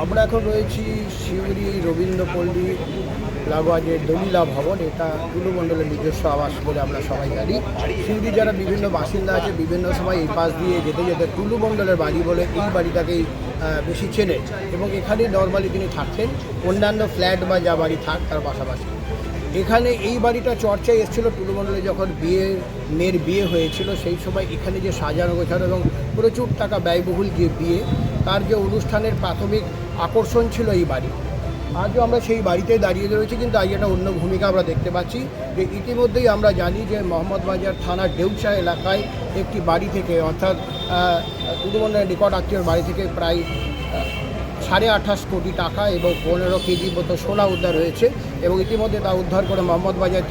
আমরা এখন রয়েছি শিউরি রবীন্দ্রপল্লী লাগোয়া যে দলিলা ভবন, এটা টুলু মণ্ডলের নিজস্ব আবাস বলে আমরা সবাই জানি। শিউরি যারা বিভিন্ন বাসিন্দা আছে বিভিন্ন সময় এই পাশ দিয়ে যেতে যেতে টুলু মণ্ডলের বাড়ি বলে এই বাড়িটাকেই বেশি চেনে এবং এখানেই নর্মালি তিনি থাকতেন, অন্যান্য ফ্ল্যাট বা যা বাড়ি থাক তার পাশাপাশি। এখানে এই বাড়িটা চর্চায় এসেছিলো টুলু মণ্ডলে যখন মেয়ের বিয়ে হয়েছিল, সেই সময় এখানে যে সাজানো গোছানো এবং প্রচুর টাকা ব্যয়বহুল যে বিয়ে, তার যে অনুষ্ঠানের প্রাথমিক আকর্ষণ ছিল এই বাড়ি। আজও আমরা সেই বাড়িতে দাঁড়িয়ে রয়েছি, কিন্তু আজ একটা অন্য ভূমিকা আমরা দেখতে পাচ্ছি যে ইতিমধ্যেই আমরা জানি যে মোহাম্মদবাজার থানার ডেউচা এলাকায় একটি বাড়ি থেকে, অর্থাৎ টুলু মণ্ডলের নিকট আত্মীয়র বাড়ি থেকে প্রায় 28.5 কোটি টাকা এবং 15 কেজি মতো সোনা উদ্ধার হয়েছে এবং ইতিমধ্যে তা উদ্ধার করে মোহাম্মদবাজার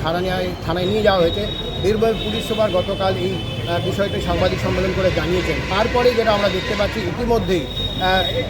থানায় নিয়ে যাওয়া হয়েছে। বীরভূম পুলিশ সুপার গতকাল এই বিষয়টি সাংবাদিক সম্মেলন করে জানিয়েছেন। তারপরে যেটা আমরা দেখতে পাচ্ছি ইতিমধ্যেই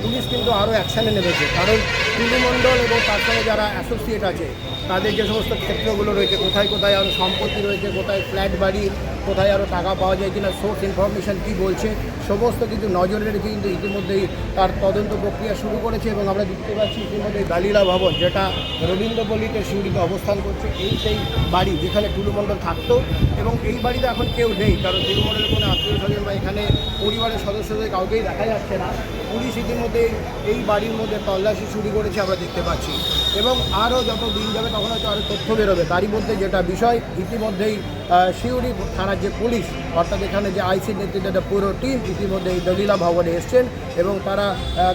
পুলিশ কিন্তু আরও অ্যাকশানে নেমেছে, কারণ টুলু মণ্ডল এবং তার সঙ্গে যারা অ্যাসোসিয়েট আছে তাদের যে সমস্ত ক্ষেত্রগুলো রয়েছে, কোথায় কোথায় আরও সম্পত্তি রয়েছে, কোথায় ফ্ল্যাট বাড়ি, কোথায় আরও টাকা পাওয়া যায় কিনা, সোর্স ইনফরমেশন কী বলছে, সমস্ত কিন্তু নজরে রেখে কিন্তু ইতিমধ্যেই তার তদন্ত প্রক্রিয়া শুরু করেছে। এবং আমরা দেখতে পাচ্ছি ইতিমধ্যেই দলিলা ভবন, যেটা রবীন্দ্রপল্লীতে শিউরিতে অবস্থান করছে, এই সেই বাড়ি যেখানে টুলু মণ্ডল থাকতো এবং এই বাড়িতে এখন কেউ নেই, কারণ টুলু মণ্ডলের কোনো আত্মীয় স্বজন বা এখানে পরিবারের সদস্যদের কাউকেই দেখা যাচ্ছে না। পুলিশ ইতিমধ্যেই এই বাড়ির মধ্যে তল্লাশি শুরু করেছে আমরা দেখতে পাচ্ছি এবং আরও যত দিন যাবে তখন হয়তো আরও তথ্য বেরোবে। তারই মধ্যে যেটা বিষয়, ইতিমধ্যেই শিউরি থানার যে পুলিশ, অর্থাৎ এখানে যে আইসির নেতৃত্বে পুরো টিম ইতিমধ্যে এই দলিলা ভবনে এসছেন এবং তারা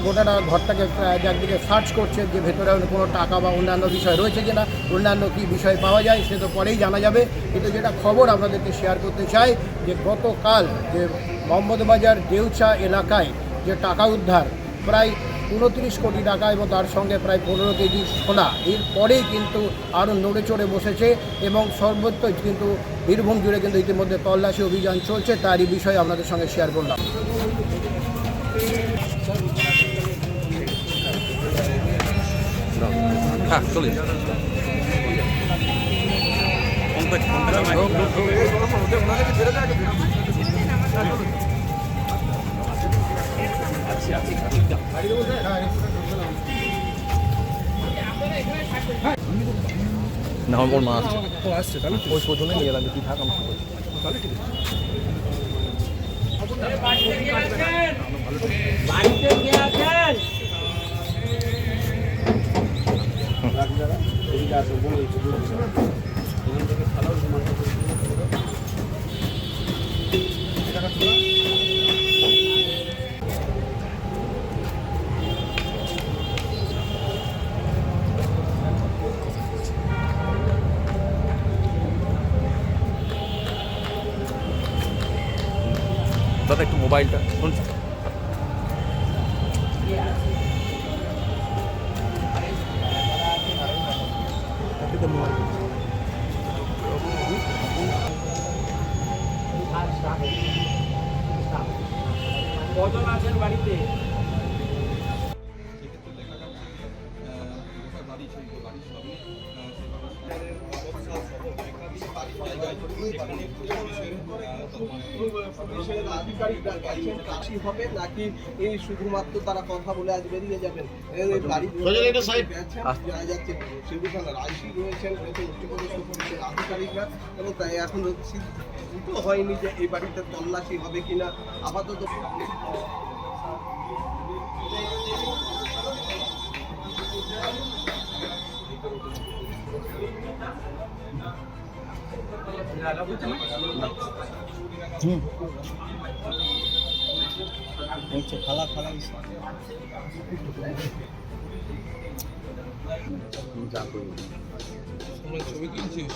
গোটাটা ঘরটাকে একদিকে সার্চ করছে যে ভেতরে কোনো টাকা বা অন্যান্য বিষয় রয়েছে কিনা, অন্যান্য কী বিষয় পাওয়া যায় সে তো পরেই জানা যাবে। কিন্তু যেটা খবর আপনাদেরকে শেয়ার করতে চাই যে গতকাল যে মোহাম্মদবাজার দেউচা এলাকায় যে টাকা উদ্ধার প্রায় 29 কোটি টাকা এবং তার সঙ্গে প্রায় 15 কেজি সোনা, এরপরেই কিন্তু আরও নড়ে চড়ে বসেছে এবং সর্বত্র কিন্তু বীরভূম জুড়ে কিন্তু ইতিমধ্যে তল্লাশি অভিযান চলছে। তারই বিষয়ে আপনাদের সঙ্গে শেয়ার করলাম। না আমার মা আসছে তাহলে ওই প্রথমে নিয়ে এলাম কি থাক আমার তাহলে ঠিক দাদা একটু মোবাইলটা শুনছি। কজন আছেন বাড়িতে? হবে নাকি এই শুধুমাত্র তারা কথা বলে আজ বেরিয়ে যাবেন? আইসি রয়েছেন, উচ্চপদস্থ পুলিশের আধিকারিকরা, এবং তাই এখন সিদ্ধ হয়নি যে এই বাড়িতে তল্লাশি হবে কিনা। আপাতত খালা খালা ছবি কিনছিস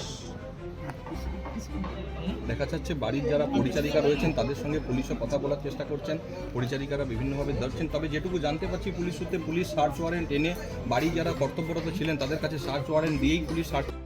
দেখা যাচ্ছে বাড়ির যারা পরিচারিকা রয়েছেন তাদের সঙ্গে পুলিশও কথা বলার চেষ্টা করছেন, পরিচারিকারা বিভিন্নভাবে ধরছেন। তবে যেটুকু জানতে পারছি পুলিশ সূত্রে পুলিশ সার্চ ওয়ারেন্ট এনে বাড়ি যারা কর্তব্যরত ছিলেন তাদের কাছে সার্চ ওয়ারেন্ট দিয়েই পুলিশ সার্চ